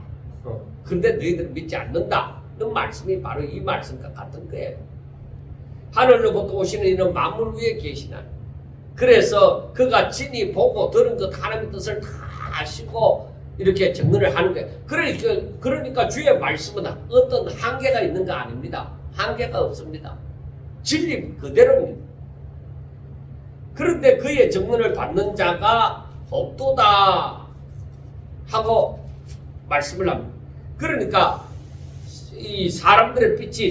그런데 너희들은 믿지 않는다. 그 말씀이 바로 이 말씀과 같은 거예요. 하늘로부터 오시는 이는 만물 위에 계시나. 그래서 그가 친히 보고 들은 것 하나님의 뜻을 다 아시고 이렇게 증언을 하는 거예요. 그러니까 주의 말씀은 어떤 한계가 있는 거 아닙니다. 한계가 없습니다. 진리 그대로입니다. 그런데 그의 증언을 받는 자가 없도다 하고 말씀을 합니다. 그러니까 이 사람들의 빛이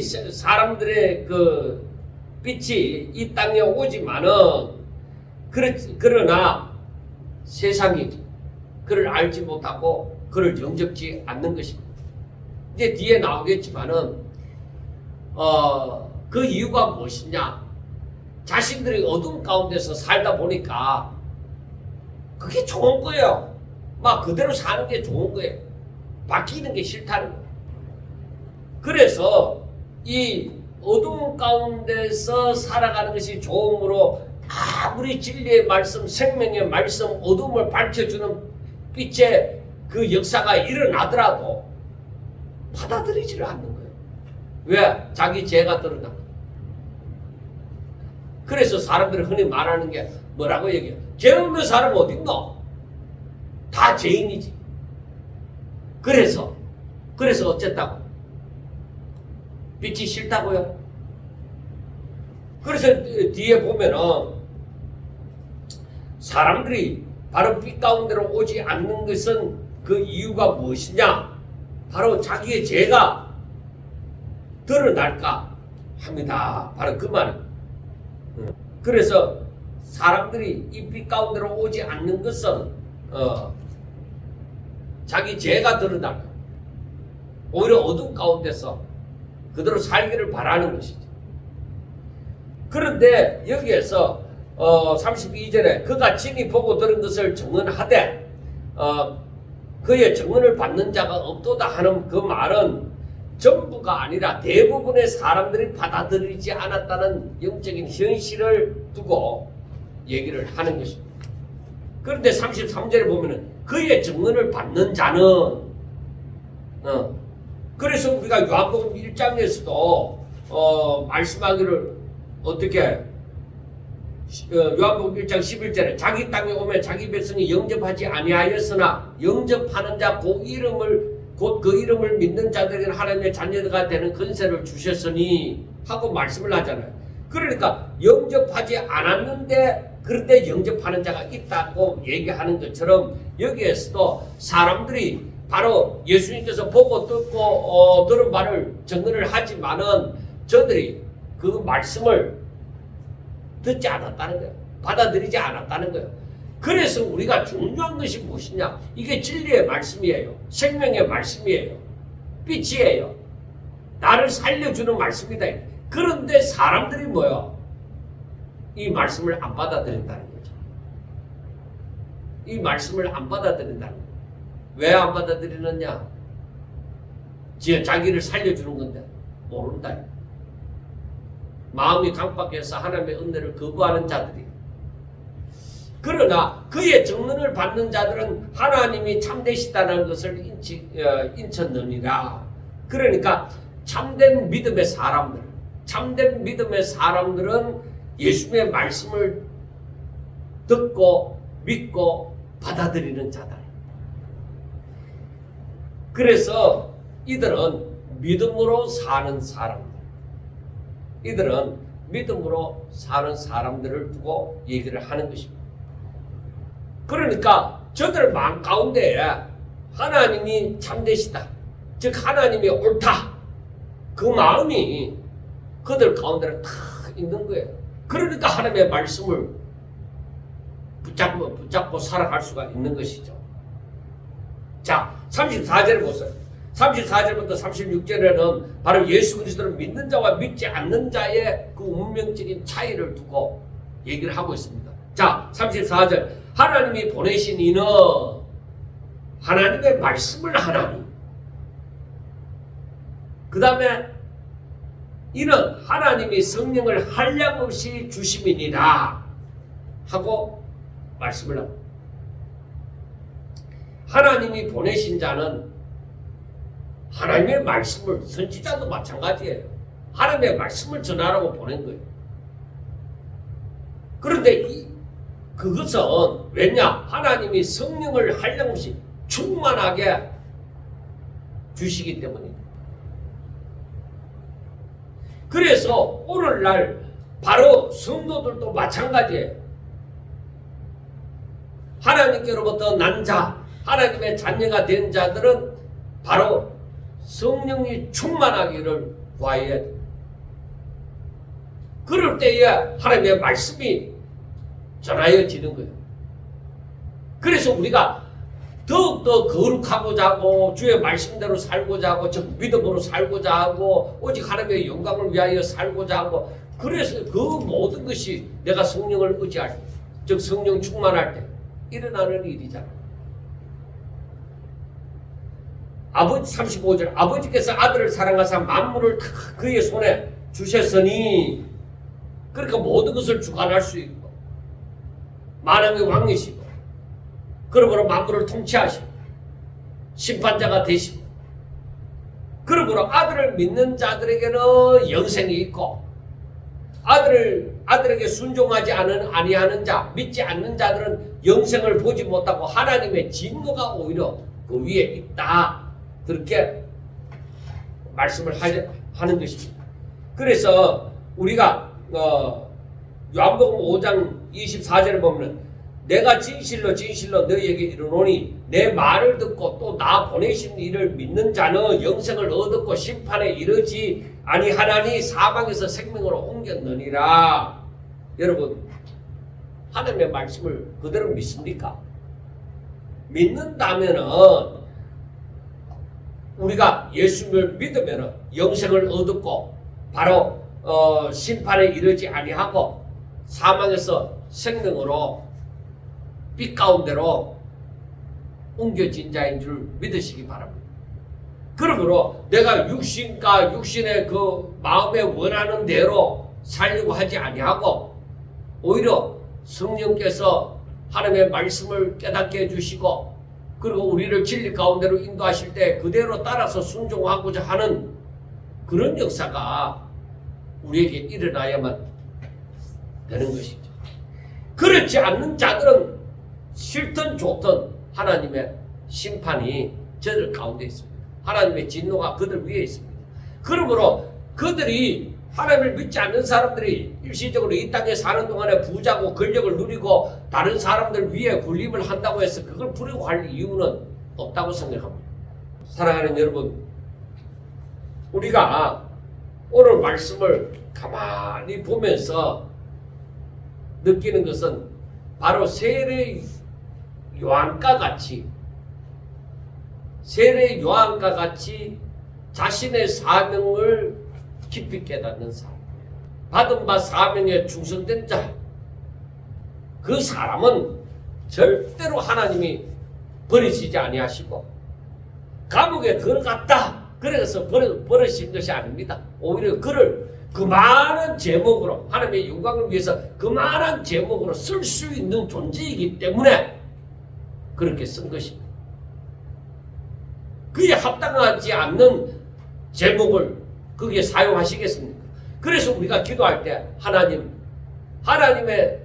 이 땅에 오지만은 그러나 세상이 그를 알지 못하고 그를 영접지 않는 것입니다. 이제 뒤에 나오겠지만은 그 이유가 무엇이냐? 자신들이 어둠 가운데서 살다 보니까 그게 좋은 거예요. 막 그대로 사는 게 좋은 거예요. 바뀌는 게 싫다는 거예요. 그래서 이 어둠 가운데서 살아가는 것이 좋으므로 아무리 진리의 말씀, 생명의 말씀, 어둠을 밝혀주는 빛의 그 역사가 일어나더라도 받아들이지를 않는 거예요. 왜? 자기 죄가 드러나. 그래서 사람들이 흔히 말하는 게 뭐라고 얘기해요? 죄 없는 사람 어딨노? 다 죄인이지. 그래서 어쨌다고? 빛이 싫다고요? 그래서 뒤에 보면은 사람들이 바로 빛 가운데로 오지 않는 것은 그 이유가 무엇이냐? 바로 자기의 죄가 드러날까 합니다. 바로 그 말입니다. 그래서 사람들이 이 빛 가운데로 오지 않는 것은 자기 죄가 드러날까. 오히려 어둠 가운데서 그대로 살기를 바라는 것이죠. 그런데 여기에서 32절에 그가 친히 보고 들은 것을 증언하되 그의 증언을 받는 자가 없도다 하는 그 말은 전부가 아니라 대부분의 사람들이 받아들이지 않았다는 영적인 현실을 두고 얘기를 하는 것입니다. 그런데 33절에 보면은 그의 증언을 받는 자는 그래서 우리가 요한복음 1장에서도 말씀하기를 어떻게 요한복음 1장 11절에 자기 땅에 오면 자기 백성이 영접하지 아니하였으나 영접하는 자 그 이름을 곧 그 이름을 믿는 자들에게는 하나님의 자녀가 되는 권세를 주셨으니 하고 말씀을 하잖아요. 그러니까 영접하지 않았는데 그런데 영접하는 자가 있다고 얘기하는 것처럼 여기에서도 사람들이 바로 예수님께서 보고 듣고 들은 말을 증언을 하지만은 저들이 그 말씀을 듣지 않았다는 거예요. 받아들이지 않았다는 거예요. 그래서 우리가 중요한 것이 무엇이냐? 이게 진리의 말씀이에요. 생명의 말씀이에요. 빛이에요. 나를 살려주는 말씀이다. 그런데 사람들이 뭐요? 이 말씀을 안 받아들인다는 거죠. 이 말씀을 안 받아들인다는 거예요. 왜 안 받아들이느냐? 자기를 살려주는 건데 모른다. 마음이 강박해서 하나님의 은혜를 거부하는 자들이. 그러나 그의 증언을 받는 자들은 하나님이 참되시다는 것을 인쳤느니라. 그러니까 참된 믿음의 사람들은 예수님의 말씀을 듣고 믿고 받아들이는 자들. 그래서 이들은 믿음으로 사는 사람들. 이들은 믿음으로 사는 사람들을 두고 얘기를 하는 것입니다. 그러니까 저들 마음 가운데 하나님이 참되시다. 즉 하나님이 옳다. 그 마음이 그들 가운데 다 있는 거예요. 그러니까 하나님의 말씀을 붙잡고 살아갈 수가 있는 것이죠. 자, 34절을 보세요. 34절부터 36절에는 바로 예수 그리스도를 믿는 자와 믿지 않는 자의 그 운명적인 차이를 두고 얘기를 하고 있습니다. 자, 34절. 하나님이 보내신 이는 하나님의 말씀을 하나니. 그 다음에 이는 하나님이 성령을 한량없이 주심이니라 하고 말씀을 합니다. 하나님이 보내신 자는 하나님의 말씀을, 선지자도 마찬가지예요. 하나님의 말씀을 전하라고 보낸 거예요. 그런데 그것은 왜냐? 하나님이 성령을 한량없이 충만하게 주시기 때문입니다. 그래서 오늘날 바로 성도들도 마찬가지예요. 하나님께로부터 난 자, 하나님의 자녀가 된 자들은 바로 성령이 충만하기를 구해야 돼요. 그럴 때에 하나님의 말씀이 전하여지는 거예요. 그래서 우리가 더욱더 거룩하고자 하고 주의 말씀대로 살고자 하고 즉 믿음으로 살고자 하고 오직 하나님의 영광을 위하여 살고자 하고 그래서 그 모든 것이 내가 성령을 의지할 때, 즉 성령 충만할 때 일어나는 일이잖아. 아버지 35절 아버지께서 아들을 사랑하사 만물을 그의 손에 주셨으니 그러니까 모든 것을 주관할 수 있고 만왕의 왕이시고 그러므로 만물을 통치하시고 심판자가 되시고 그러므로 아들을 믿는 자들에게는 영생이 있고 아들에게 순종하지 아니하는 자 믿지 않는 자들은 영생을 보지 못하고 하나님의 진노가 오히려 그 위에 있다. 그렇게 말씀을 하는 것입니다. 그래서 우리가 요한복음 5장 24절에 보면 내가 진실로 너희에게 이르노니 내 말을 듣고 또 나 보내신 이를 믿는 자는 영생을 얻었고 심판에 이르지 아니하나니 사방에서 생명으로 옮겼느니라. 여러분 하나님의 말씀을 그대로 믿습니까? 믿는다면은 우리가 예수님을 믿으면 영생을 얻고 바로 심판에 이르지 아니하고 사망에서 생명으로 빛 가운데로 옮겨진 자인 줄 믿으시기 바랍니다. 그러므로 내가 육신과 육신의 그 마음에 원하는 대로 살려고 하지 아니하고 오히려 성령께서 하나님의 말씀을 깨닫게 해주시고 그리고 우리를 진리 가운데로 인도하실 때 그대로 따라서 순종하고자 하는 그런 역사가 우리에게 일어나야만 되는 것이죠. 그렇지 않는 자들은 싫든 좋든 하나님의 심판이 저들 가운데 있습니다. 하나님의 진노가 그들 위에 있습니다. 그러므로 그들이 하나님을 믿지 않는 사람들이 일시적으로 이 땅에 사는 동안에 부자고 권력을 누리고 다른 사람들 위에 군림을 한다고 해서 그걸 부러워할 이유는 없다고 생각합니다. 사랑하는 여러분, 우리가 오늘 말씀을 가만히 보면서 느끼는 것은 바로 세례 요한과 같이 자신의 사명을 깊이 깨닫는 사람, 받은 바 사명에 충성된 자, 그 사람은 절대로 하나님이 버리시지 아니하시고 감옥에 들어갔다 그래서 버리신 것이 아닙니다. 오히려 그를 그 많은 제목으로 하나님의 영광을 위해서 그 많은 제목으로 쓸 수 있는 존재이기 때문에 그렇게 쓴 것입니다. 그에 합당하지 않는 제목을 거기에 사용하시겠습니까? 그래서 우리가 기도할 때 하나님의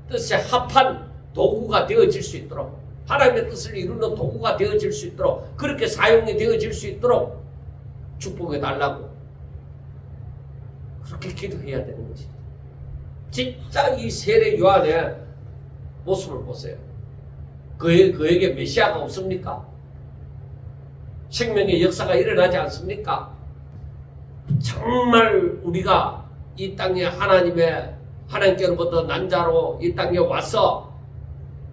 뜻에 합한 도구가 되어질 수 있도록 하나님의 뜻을 이루는 도구가 되어질 수 있도록 그렇게 사용이 되어질 수 있도록 축복해 달라고 그렇게 기도해야 되는 것이죠. 진짜 이 세례 요한의 모습을 보세요. 그에게 메시아가 없습니까? 생명의 역사가 일어나지 않습니까? 정말 우리가 이 땅에 하나님께로부터 난 자로 이 땅에 와서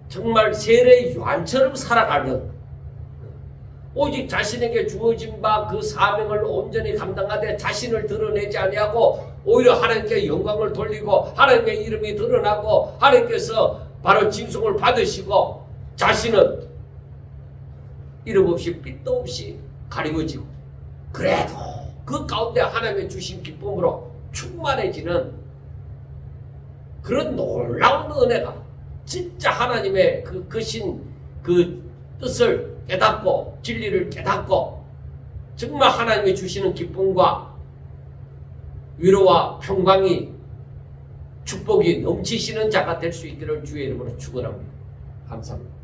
정말 세례 요한처럼 살아가는 오직 자신에게 주어진 바 그 사명을 온전히 감당하되 자신을 드러내지 아니하고 오히려 하나님께 영광을 돌리고 하나님의 이름이 드러나고 하나님께서 바로 징송을 받으시고 자신은 이름 없이 빛도 없이 가리워지고 그래도 그 가운데 하나님의 주신 기쁨으로 충만해지는 그런 놀라운 은혜가 진짜 하나님의 크신 그 뜻을 깨닫고 진리를 깨닫고 정말 하나님이 주시는 기쁨과 위로와 평강이 축복이 넘치시는 자가 될 수 있기를 주의 이름으로 축원합니다. 감사합니다.